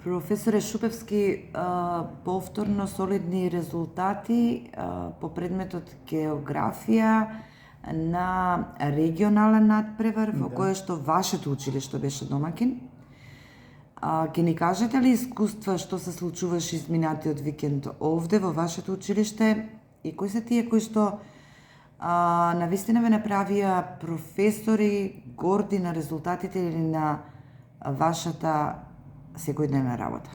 Професоре Шупевски, повторно солидни резултати по предметот географија на регионален надпревар во кој што вашето училиште беше домакин. Ќе ни кажете ли искуства што се случуваше изминатиот викенд овде во вашето училиште и кои се тие кои што навистина ве направија професори горди на резултатите или на вашата секојдневна работа?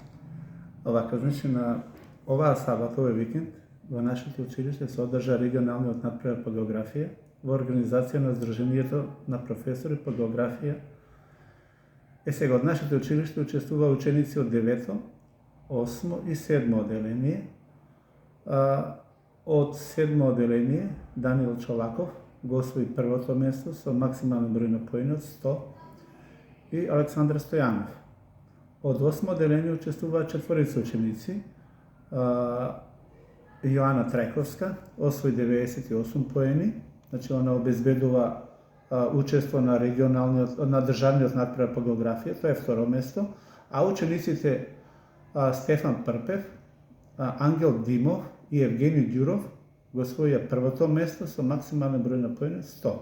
Овака, значи на оваа сабота, овој викенд, во нашето училиште се одржа регионалниот надпревар по географија во организација на Сдруженијето на професори по географија. Сега од нашето училиште учествува ученици од 9, 8 и 7 оделение. Од 7 оделение Даниел Чолаков го освои првото место со максимален број на поени од 100 и Александар Стојанов. Од 8 оделение учествуваат 4 ученици. Јоана Трајковска освои 98 поени, значи она обезбедува учество на на државниот надпревар по географија, тоа е второ место, а учениците Стефан Прпев, Ангел Димов и Евгений Ѓуров го освоија првото место со максимален број на поени 100.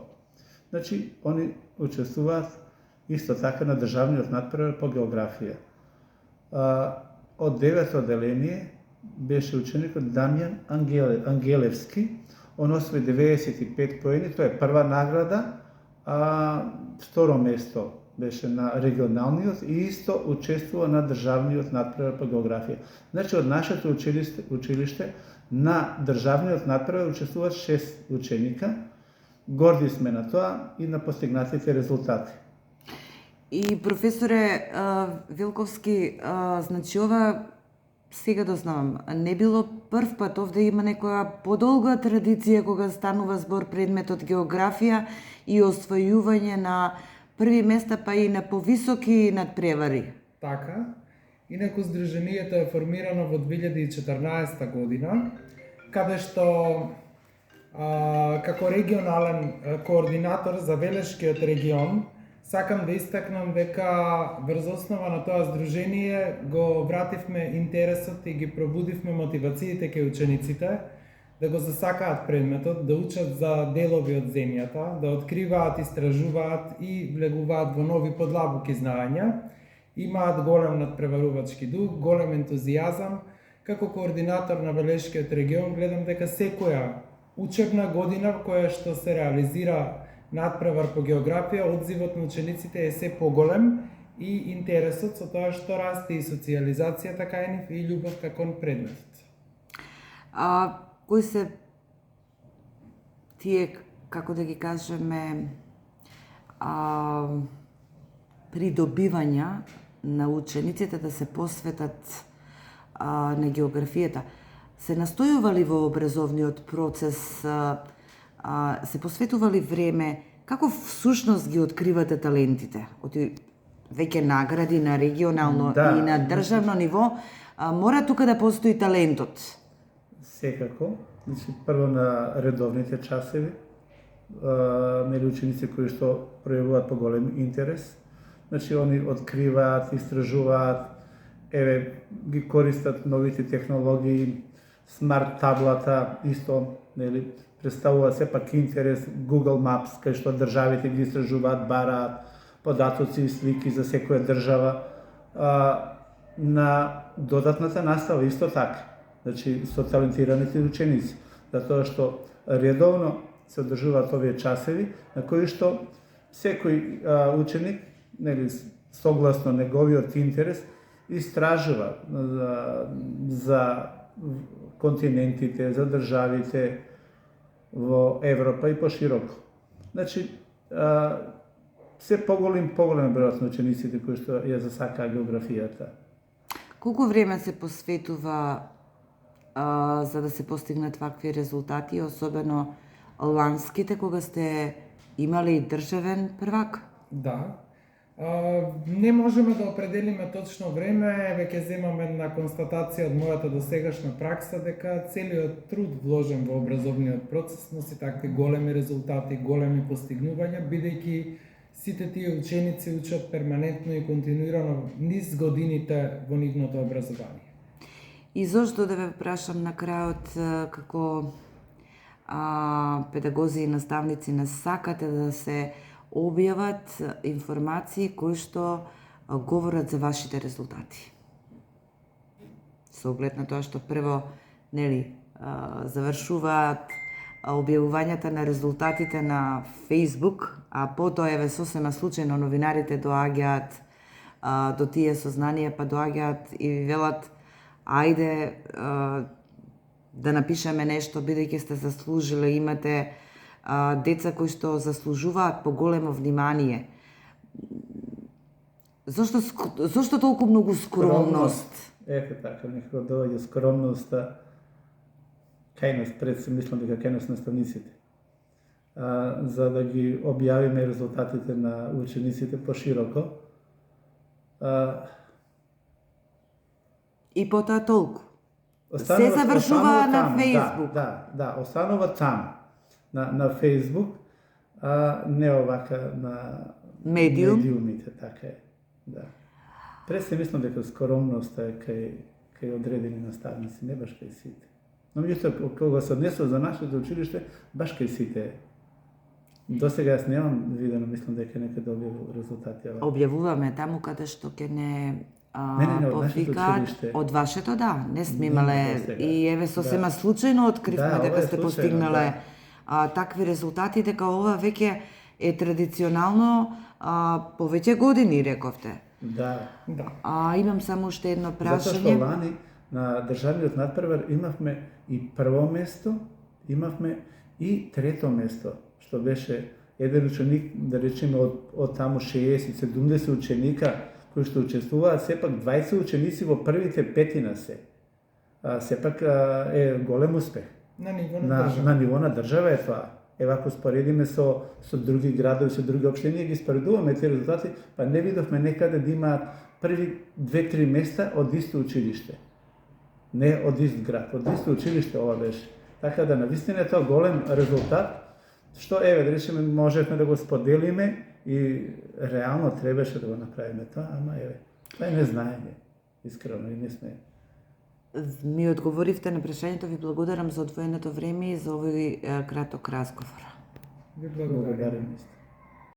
Значи, они учествуваат исто така на државниот надпревар по географија. Од 9 оделение беше ученикот Дамјан Ангелевски, он освои 95 поени, тоа е прва награда, второ место беше на регионалниот и исто учествува на државниот надпревар по географија. Значи, од нашето училиште на државниот надпревар учествуваат 6 ученика. Горди сме на тоа и на постигнатите резултати. И професоре Вилковски, значи ова сега дознавам, не било прв пат, овде има некоја подолга традиција кога станува збор предметот географија и освојување на први места, па и на повисоки надпревари. Така, инаку Сдруженијето е формирано во 2014 година, каде што како регионален координатор за Велешкиот регион сакам да истакнам дека врз основа на тоа здружение го вративме интересот и ги пробудивме мотивациите кај учениците да го засакаат предметот, да учат за делови од земјата, да откриваат, истражуваат и влегуваат во нови подлабоки знаења. Имаат голем надпреварувачки дух, голем ентузијазам. Како координатор на Велешкиот регион гледам дека секоја учебна година која што се реализира надпревар по географија, одзивот на учениците е се поголем и интересот со тоа што расте и социјализацијата кај нив и љубовта кон предметот. Кои се тие, како да ги кажеме, придобивања на учениците да се посветат на географијата? Се настојува ли во образовниот процес, се посветува ли време, како всушност ги откривате талентите? Веќе награди на регионално и на државно ниво, мора тука да постои талентот? Секако, значи прво на редовните часови, нели ученици кои што пројавуваат поголем интерес, значи они откриваат, истражуваат, ги користат новите технологии, смарт таблата, исто, нели, представува сепак интерес, Google Maps, кај што државите ги истражуваат, бараат податоци и слики за секоја држава. На додатната настава исто така, значи со талентираните ученици, затоа што редовно се одржуваат овие часови на кои што секој ученик, нели, согласно неговиот интерес, истражува за континентите, за државите во Европа и пошироко. Значи, се поголем бројот на учениците кои што ја засакаа географијата. Колку време се посветува за да се постигнат вакви резултати, особено ланските, кога сте имали државен првак? Да. Не можеме да определиме точно време, веќе земам една констатација од мојата досегашна пракса дека целиот труд вложен во образовниот процес носи такви големи резултати, големи постигнувања, бидејќи сите тие ученици учат перманентно и континуирано низ годините во нивното образование. И зошто да ве прашам на крајот како педагози и наставници не сакате да се објават информации кои што говорат за вашите резултати? Со оглед на тоа што прво, нели, завршуваат објавувањата на резултатите на Facebook, а потоа еве сосема случајно новинарите доаѓаат до тие сознанија, па доаѓаат и ви велат ајде да напишеме нешто, бидејќи сте заслужиле, имате деца кои што заслужуваат поголемо внимание. Зошто толку многу скромност? Ето така, некако доаѓа скромноста кај нас, пред се мислам дека кај нас наставниците. За да ги објавиме резултатите на учениците пошироко. И потоа толку. Се завршува на Facebook. Да, останува таму. На Facebook, не овака на медиумите, така е. Да. Пред се мислам дека скромноста е кај одредени наставници, не баш кај сите. Но меѓутоа, кога се однесува за нашето училиште, баш кај сите е. До сега јас немам видено, мислам дека некаде објавил резултати. Објавуваме таму каде што ќе не повикаат од вашето, да, не сме имале и еве сосема случајно откривме дека сте постигнале такви резултати, дека ова веќе е традиционално повеќе години, рековте. Да. Имам само уште едно прашање. Затоа што лани на државниот надпревар имавме и прво место, имавме и трето место, што беше еден ученик, да речеме од таму 60-70 ученика кои што учествуваат, сепак 20 ученици во првите петина се. Сепак е голем успех. На ниво на држава. На ниво на држава е тоа. Ева, ако споредиме со други градови, со други општини, ги споредуваме тие резултати, па не видовме некаде да имаат први 2-3 места од исто училиште. Не од ист град, од исто училиште ова беше. Така да навистина е тоа голем резултат, што еве да речеме можевме да го споделиме и реално требаше да го направиме тоа, ама еве, тоа е незнаење. Искрено и не сме. Ми одговоривте на прашањето, ви благодарам за одвоеното време и за овој краток разговор. Ви благодарам.